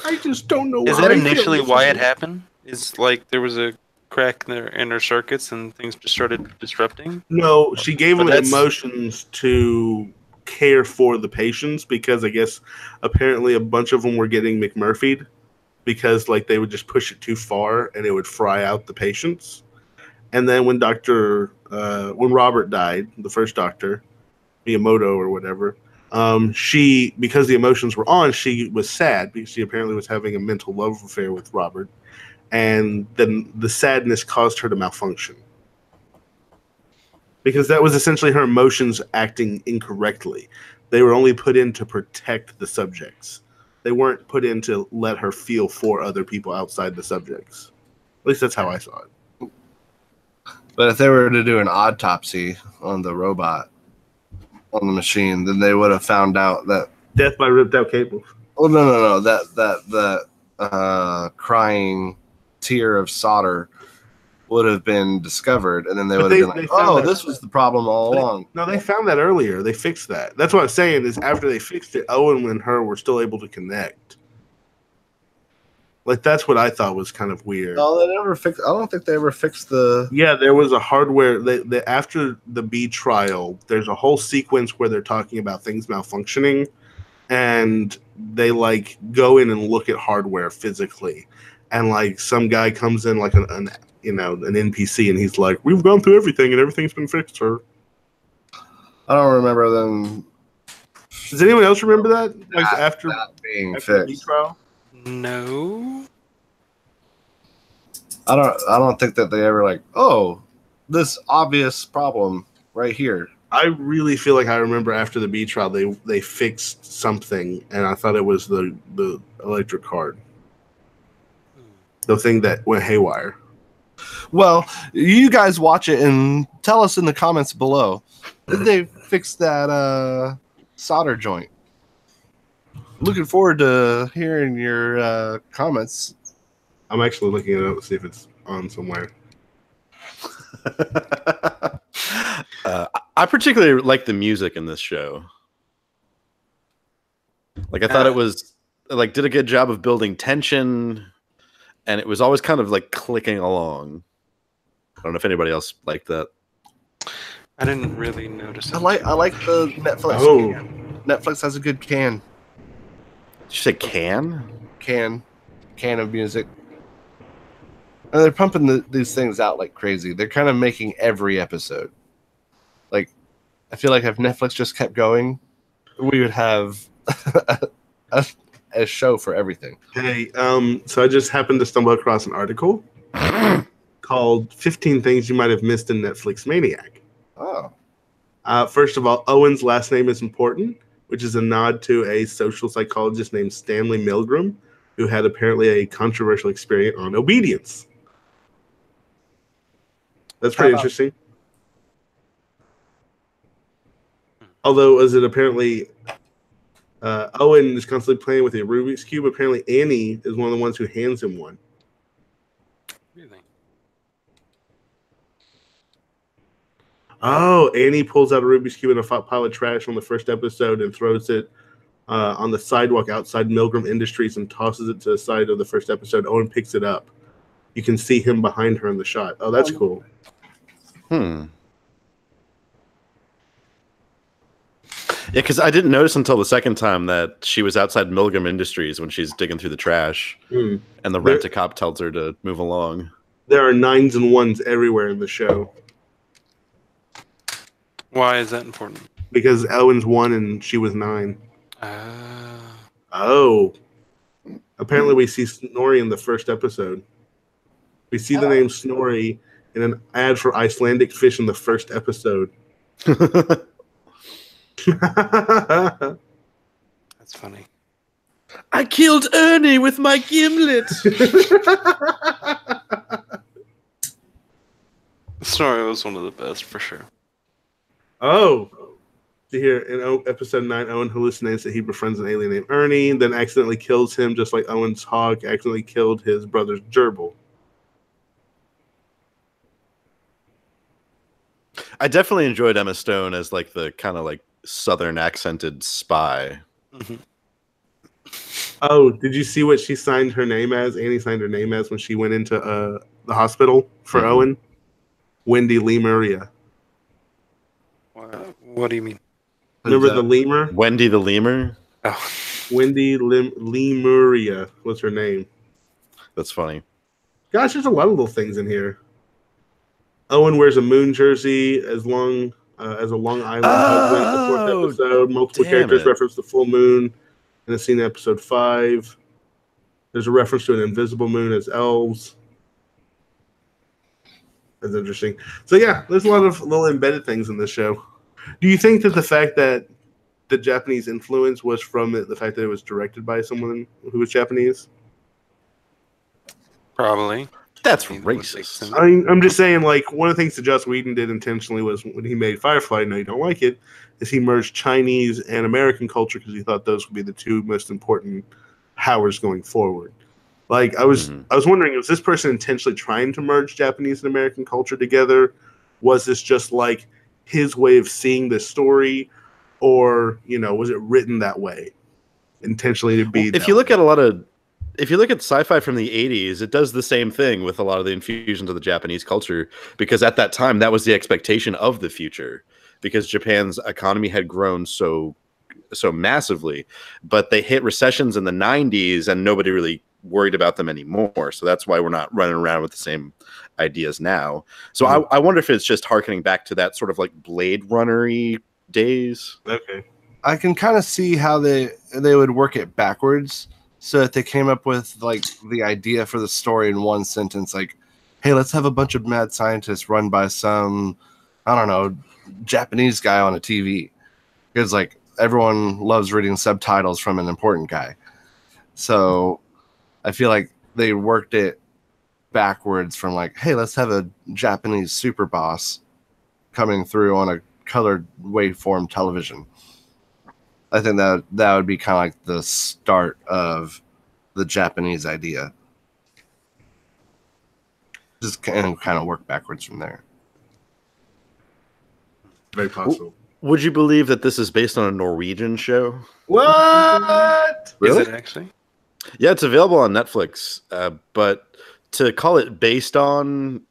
I just don't know. Is that initially why it happened? Is like there was a crack in their inner circuits and things just started disrupting? No, she gave them emotions to care for the patients because I guess apparently a bunch of them were getting McMurphy'd because like they would just push it too far and it would fry out the patients. And then when when Robert died, the first doctor, Miyamoto or whatever, because the emotions were on, she was sad because she apparently was having a mental love affair with Robert. And then the sadness caused her to malfunction. Because that was essentially her emotions acting incorrectly. They were only put in to protect the subjects. They weren't put in to let her feel for other people outside the subjects. At least that's how I saw it. But if they were to do an autopsy on the robot, on the machine, then they would have found out that death by ripped out cables. Oh no! That crying tear of solder would have been discovered, and then they would have been like, "Oh, this was the problem all along." No, they found that earlier. They fixed that. That's what I'm saying. Is after they fixed it, Owen and her were still able to connect. Like that's what I thought was kind of weird. No, they never fixed. I don't think they ever fixed the. Yeah, there was a hardware. After the B trial, there's a whole sequence where they're talking about things malfunctioning, and they like go in and look at hardware physically, and like some guy comes in like an NPC, and he's like, "We've gone through everything, and everything's been fixed, sir." I don't remember them. Does anyone else remember that? Like after being fixed. The B trial. No. I don't think that they ever like, oh, this obvious problem right here. I really feel like I remember after the B trial they fixed something, and I thought it was the electric card. The thing that went haywire. Well, you guys watch it and tell us in the comments below. Did they fix that solder joint? Looking forward to hearing your comments. I'm actually looking it up to see if it's on somewhere. I particularly like the music in this show. Like I thought it was like did a good job of building tension, and it was always kind of like clicking along. I don't know if anybody else liked that. I didn't really notice it. I like the Netflix. Oh. Can. Netflix has a good can. Did you say can? Can of music. And they're pumping these things out like crazy. They're kind of making every episode. Like, I feel like if Netflix just kept going, we would have a show for everything. Hey, so I just happened to stumble across an article called 15 Things You Might Have Missed in Netflix Maniac. Oh. First of all, Owen's last name is important. which is a nod to a social psychologist named Stanley Milgram, who had apparently a controversial experience on obedience. That's pretty interesting. Although, as it apparently, Owen is constantly playing with a Rubik's Cube. Apparently, Annie is one of the ones who hands him one. Really? Oh, Annie pulls out a Rubik's Cube in a pile of trash on the first episode and throws it on the sidewalk outside Milgram Industries and tosses it to the side of the first episode. Owen picks it up. You can see him behind her in the shot. Oh, that's cool. Yeah, because I didn't notice until the second time that she was outside Milgram Industries when she's digging through the trash, and the rent-a-cop tells her to move along. There are 9s and 1s everywhere in the show. Why is that important? Because Owen's 1 and she was 9. Oh. Apparently we see Snorri in the first episode. We see the name Snorri in an ad for Icelandic fish in the first episode. That's funny. I killed Ernie with my gimlet. Snorri was one of the best for sure. Oh. Here in episode 9, Owen hallucinates that he befriends an alien named Ernie, then accidentally kills him, just like Owen's hog accidentally killed his brother's gerbil. I definitely enjoyed Emma Stone as like the kind of like Southern accented spy. Mm-hmm. Oh, did you see what she signed her name as? Annie signed her name as when she went into the hospital for Owen? Wendy Lemuria. What do you mean? Remember the lemur? Wendy the lemur? Oh. Wendy Lemuria was her name. That's funny. Gosh, there's a lot of little things in here. Owen wears a moon jersey as long as a Long Island husband in the fourth episode. Multiple characters reference the full moon in a scene in episode 5. There's a reference to an invisible moon as elves. That's interesting. So yeah, there's a lot of little embedded things in this show. Do you think that the fact that the Japanese influence was from the fact that it was directed by someone who was Japanese? Probably. That's racist. I mean, I'm just saying, like, one of the things that Joss Whedon did intentionally was when he made Firefly, I know you don't like it, is he merged Chinese and American culture because he thought those would be the two most important powers going forward. Like, I was wondering, was this person intentionally trying to merge Japanese and American culture together? Was this just like his way of seeing the story, or was it written that way intentionally to be? If you look at sci-fi from the 80s, it does the same thing with a lot of the infusions of the Japanese culture, because at that time that was the expectation of the future, because Japan's economy had grown so massively, but they hit recessions in the 90s and nobody really worried about them anymore. So that's why we're not running around with the same ideas now. So I wonder if it's just harkening back to that sort of like Blade Runner-y days. Okay. I can kind of see how they would work it backwards, so that they came up with like the idea for the story in one sentence, like, hey, let's have a bunch of mad scientists run by some, I don't know, Japanese guy on a TV. Because like everyone loves reading subtitles from an important guy. So I feel like they worked it backwards from like, hey, let's have a Japanese super boss coming through on a colored waveform television. I think that would be kind of like the start of the Japanese idea. Just kind of work backwards from there. Very possible. Would you believe that this is based on a Norwegian show? What? Really? Is it actually? Yeah, it's available on Netflix. But to call it based on,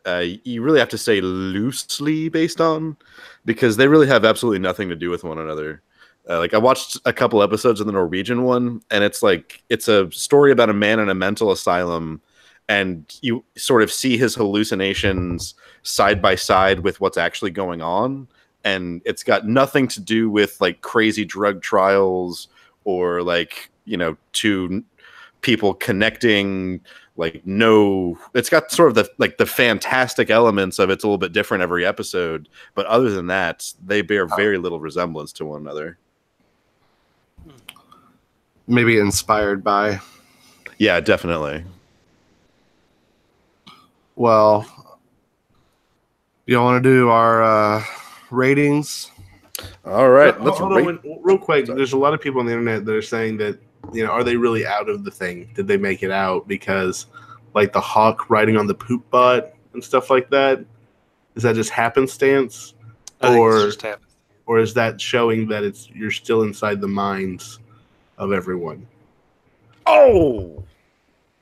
you really have to say loosely based on, because they really have absolutely nothing to do with one another. Like I watched a couple episodes of the Norwegian one, and it's a story about a man in a mental asylum, and you sort of see his hallucinations side by side with what's actually going on. And it's got nothing to do with like crazy drug trials or like, two people connecting. Like, no, it's got sort of the fantastic elements of it's a little bit different every episode. But other than that, they bear very little resemblance to one another. maybe inspired by. Yeah, definitely. Well, you want to do our ratings? All right, Hold on, real quick. There's a lot of people on the internet that are saying that, are they really out of the thing? Did they make it out because, like, the hawk riding on the poop bot and stuff like that? Is that just happenstance, I think it's just happened. or is that showing that you're still inside the minds of everyone? Oh,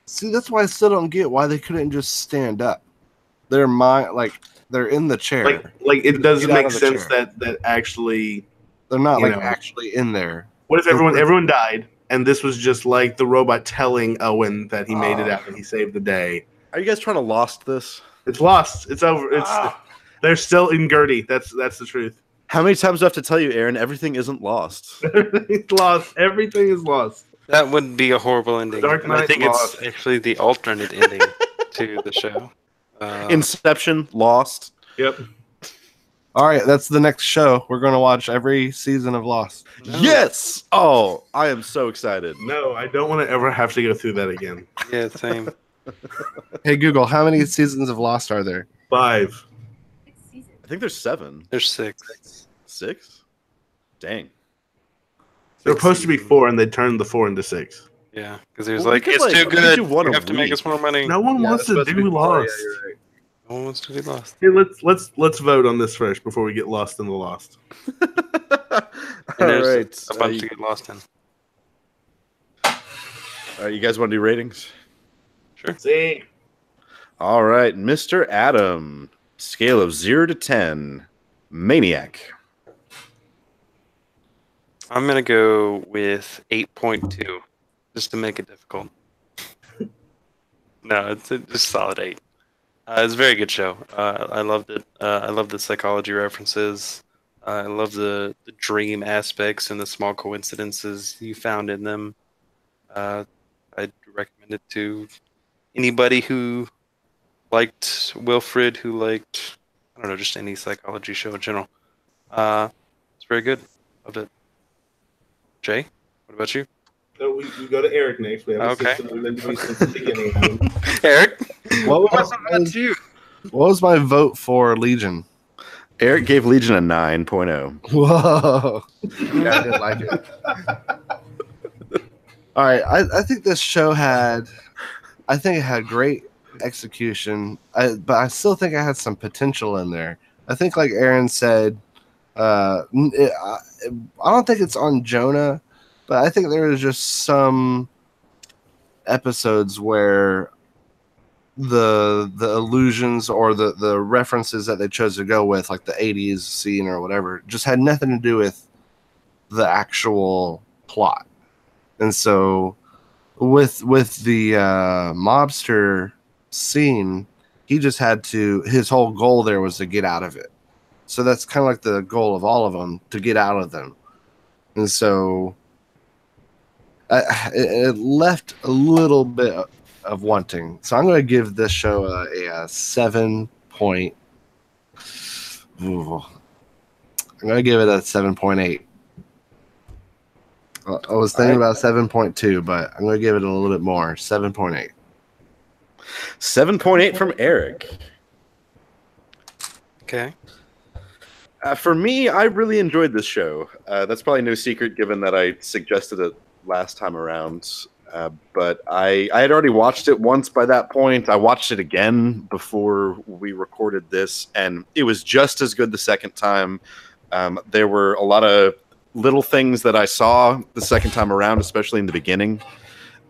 See, that's why I still don't get why they couldn't just stand up. Their mind, like they're in the chair. Like it doesn't Get out make of the sense chair. that actually They're not you like know. actually in there. What if everyone died and this was just like the robot telling Owen that he made it out and he saved the day? are you guys trying to lost this? It's lost. It's over. They're still in Gertie. That's the truth. How many times do I have to tell you, Aaron? Everything isn't lost. It's lost. Everything is lost. That would be a horrible ending. Dark And I Knight think lost. it's actually the alternate ending to the show. Inception, Lost. Yep. All right, that's the next show. We're going to watch every season of Lost. No. Yes! Oh, I am so excited. No, I don't want to ever have to go through that again. Yeah, same. Hey Google, how many seasons of Lost are there? 5. I think there's 7. There's 6. 6? Dang. There were supposed to be 4, and they turned the 4 into 6. Yeah, because he was Well, we like, could, it's like, too we could good. do one You a have to make week. us more money. No one wants to do Lost. No one wants to be lost. Hey, let's vote on this first before we get lost in the lost. And All there's right. a bunch to get lost in. All right, you guys want to do ratings? Sure. See, All right, Mr. Adam, scale of 0 to 10, Maniac. I'm going to go with 8.2, just to make it difficult. No, it's just solid 8. It's a very good show. I loved it. I love the psychology references. I love the dream aspects and the small coincidences you found in them. I'd recommend it to anybody who liked Wilfred, who liked, I don't know, just any psychology show in general. It's very good. Loved it. Jay, what about you? so we go to Eric next. We have a Okay. system, and then we since the beginning. Eric, What was my vote for Legion? Eric gave Legion a 9.0. Whoa. Yeah, I did like it. All right, I think this show had great execution, but I still think I had some potential in there. I think, like Aaron said, I don't think it's on Jonah, but I think there is just some episodes where the illusions or the references that they chose to go with, like the 80s scene or whatever, just had nothing to do with the actual plot. And so with the mobster scene, he just had to, his whole goal there was to get out of it. So that's kind of like the goal of all of them, to get out of them. And so it left a little bit of wanting. So I'm going to give this show a 7 point. I'm going to give it a 7.8. I was thinking about 7.2, but I'm going to give it a little bit more. 7.8. 7.8 from Eric. okay. For me, I really enjoyed this show. That's probably no secret given that I suggested it last time around. But I had already watched it once by that point. I watched it again before we recorded this, and it was just as good the second time. There were a lot of little things that I saw the second time around, especially in the beginning,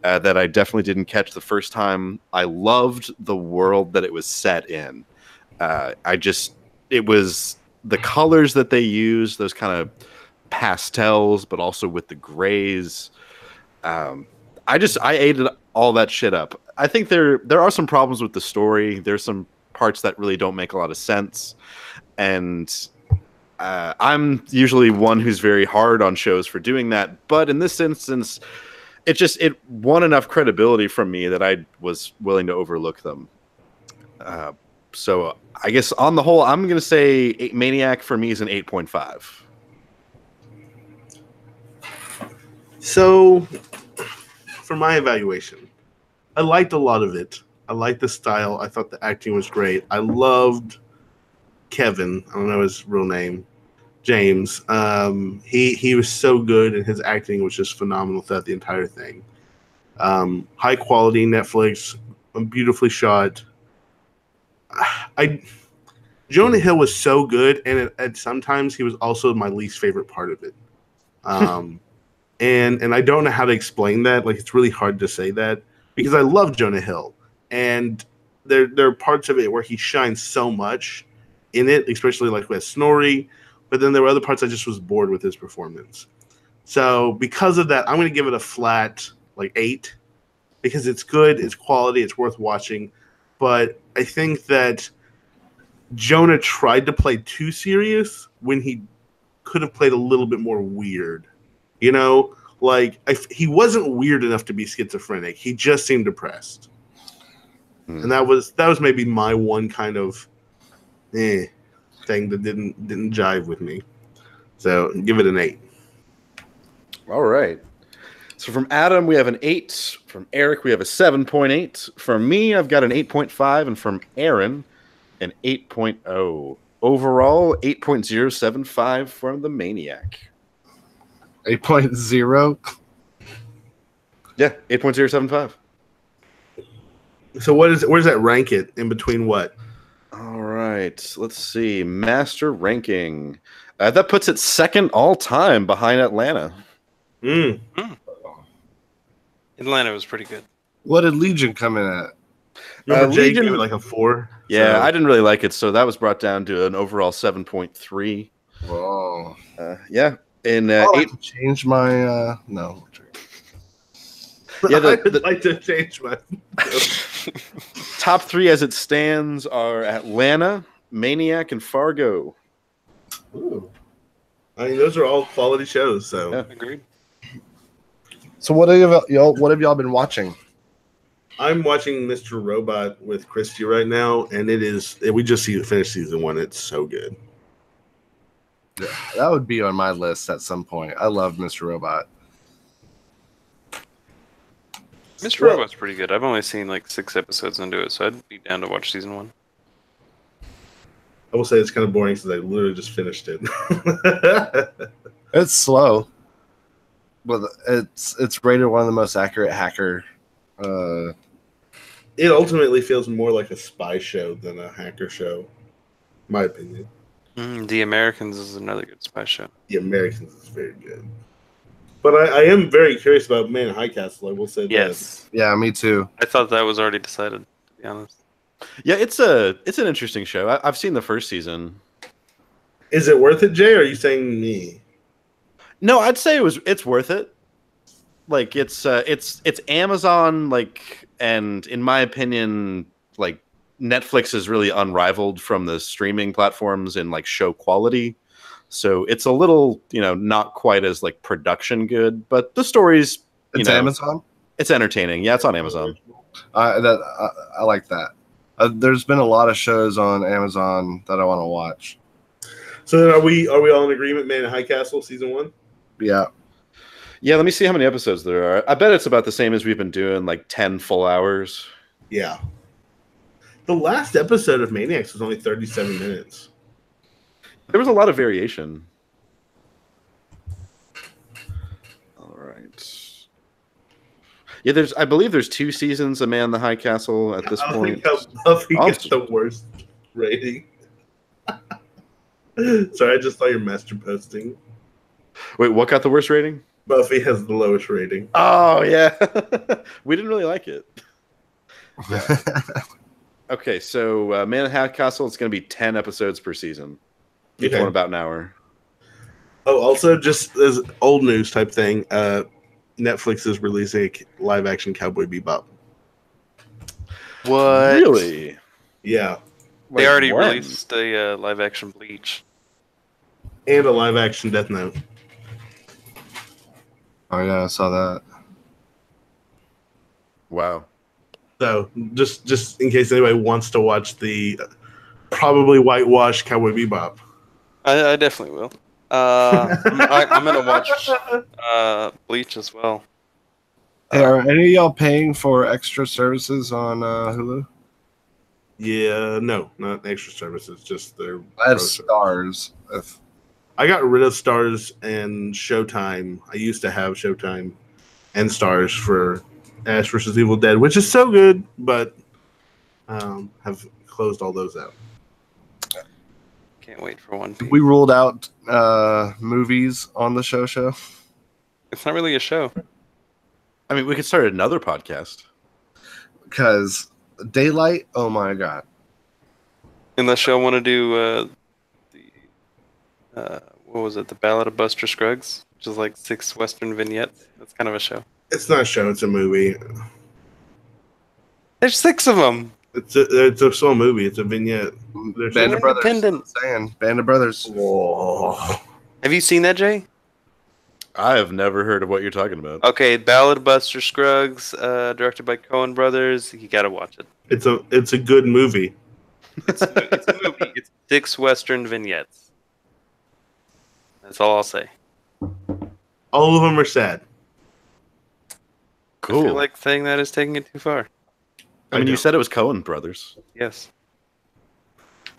that I definitely didn't catch the first time. I loved the world that it was set in. It was the colors that they used, those kind of pastels, but also with the grays. I ate all that shit up. I think there are some problems with the story. There's some parts that really don't make a lot of sense. And I'm usually one who's very hard on shows for doing that. But in this instance, it won enough credibility from me that I was willing to overlook them. So I guess on the whole, I'm going to say Maniac for me is an 8.5. So, for my evaluation, I liked a lot of it. I liked the style. I thought the acting was great. I loved Kevin. I don't know his real name. James. He was so good, and his acting was just phenomenal throughout the entire thing. High quality Netflix, beautifully shot. Jonah Hill was so good, and at sometimes he was also my least favorite part of it. And I don't know how to explain that. Like, it's really hard to say that because I love Jonah Hill, and there are parts of it where he shines so much in it, especially like with Snorri. But then there were other parts I just was bored with his performance. So because of that, I'm going to give it a flat like 8 because it's good, it's quality, it's worth watching. But I think that Jonah tried to play too serious when he could have played a little bit more weird. You know, like he wasn't weird enough to be schizophrenic. He just seemed depressed, and that was maybe my one kind of thing that didn't jive with me. So give it an 8. All right. So from Adam, we have an 8. From Eric, we have a 7.8. From me, I've got an 8.5, and from Aaron, an 8.0. Overall, 8.075 from the Maniac. 8.0. Yeah, 8.075. So where does that rank it in between what? All right, let's see. Master ranking. That puts it second all time behind Atlanta. Atlanta was pretty good. What did Legion come in at? Remember, Jake Legion gave it like a 4. Yeah, so. I didn't really like it, so that was brought down to an overall 7.3. Whoa. Yeah, and I'll 8. have to change my no. Yeah, I'd like to change my top 3 as it stands are Atlanta, Maniac, and Fargo. Ooh. I mean, those are all quality shows. So Yeah. Agreed. So what have y'all been watching? I'm watching Mr. Robot with Christy right now, and we just finished season 1. It's so good. Yeah, that would be on my list at some point. I love Mr. Robot. Mr. Robot's pretty good. I've only seen like 6 episodes into it, so I'd be down to watch season 1. I will say it's kind of boring since I literally just finished it. It's slow, but it's rated one of the most accurate hacker. It ultimately feels more like a spy show than a hacker show, in my opinion. The Americans is another good spy show. The Americans is very good. But I am very curious about Man in High Castle. I will say Yes. Yeah, me too. I thought that was already decided, to be honest. Yeah, it's an interesting show. I've seen the first season. Is it worth it, Jay, or are you saying me? No, I'd say it's worth it. Like it's Amazon, like, and in my opinion, like Netflix is really unrivaled from the streaming platforms in like show quality. So it's a little, not quite as like production good, but the story's It's Amazon. It's entertaining. Yeah, it's on Amazon. I like that. There's been a lot of shows on Amazon that I want to watch. So then are we all in agreement? Man in High Castle season 1. Yeah. Yeah, let me see how many episodes there are. I bet it's about the same as we've been doing, like 10 full hours. Yeah. The last episode of Maniacs was only 37 minutes. There was a lot of variation. All right. Yeah, I believe there's 2 seasons of Man in the High Castle at this point. Buffy gets the worst rating. Sorry, I just saw your master posting. Wait, what got the worst rating? Buffy has the lowest rating. Oh, yeah. We didn't really like it. Yeah. Okay, so Man in the High Castle, it's going to be 10 episodes per season. Each one about an hour. Oh, also, just as old news type thing, Netflix is releasing a live-action Cowboy Bebop. What? Really? Yeah. They already released a live-action Bleach. And a live-action Death Note. Oh yeah, I saw that. Wow. So just in case anybody wants to watch the probably whitewashed Cowboy Bebop. I definitely will. I'm gonna watch Bleach as well. Hey, are any of y'all paying for extra services on Hulu? Yeah, no, not extra services, just their I have pro service. Stars. I got rid of Stars and Showtime. I used to have Showtime and Stars for Ash vs. Evil Dead, which is so good, but have closed all those out. Can't wait for One Piece. We ruled out movies on the show. It's not really a show. I mean, we could start another podcast. Because Daylight, oh my god. Unless y'all want to do what was it? The Ballad of Buster Scruggs, which is like 6 Western vignettes. That's kind of a show. It's not a show; it's a movie. There's 6 of them. It's a small movie. It's a vignette. Band of Brothers. Independent. I'm saying Band of Brothers. Whoa. Have you seen that, Jay? I have never heard of what you're talking about. Okay, Ballad of Buster Scruggs, directed by Coen Brothers. You gotta watch it. It's a good movie. It's a movie. It's 6 Western vignettes. That's all I'll say. All of them are sad. Cool. I feel like saying that is taking it too far. I mean, I you know. said it was Coen Brothers. Yes.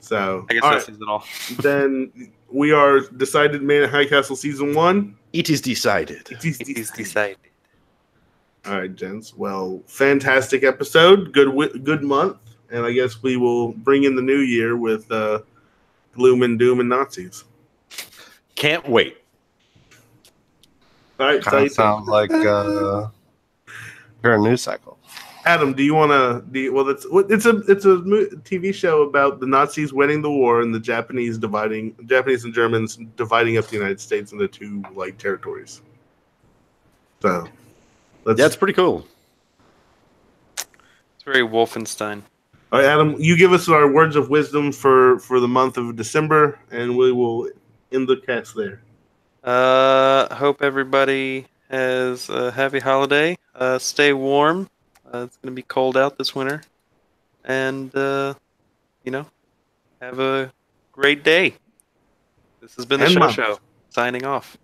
So I guess all that right. says it all. Then we are decided Man at High Castle season 1. It is decided. It is decided. All right, gents. Well, fantastic episode. Good month, and I guess we will bring in the new year with gloom and doom and Nazis. Can't wait. All right, Kind of sounds like you're a news cycle. Adam, do you want to? Well, it's a TV show about the Nazis winning the war and the Japanese and Germans dividing up the United States into 2 like territories. So, Yeah, it's pretty cool. It's very Wolfenstein. All right, Adam, you give us our words of wisdom for the month of December, and we will end the cast there. Hope everybody has a happy holiday. Stay warm. It's going to be cold out this winter. And, have a great day. This has been the And Show month. Show. Signing off.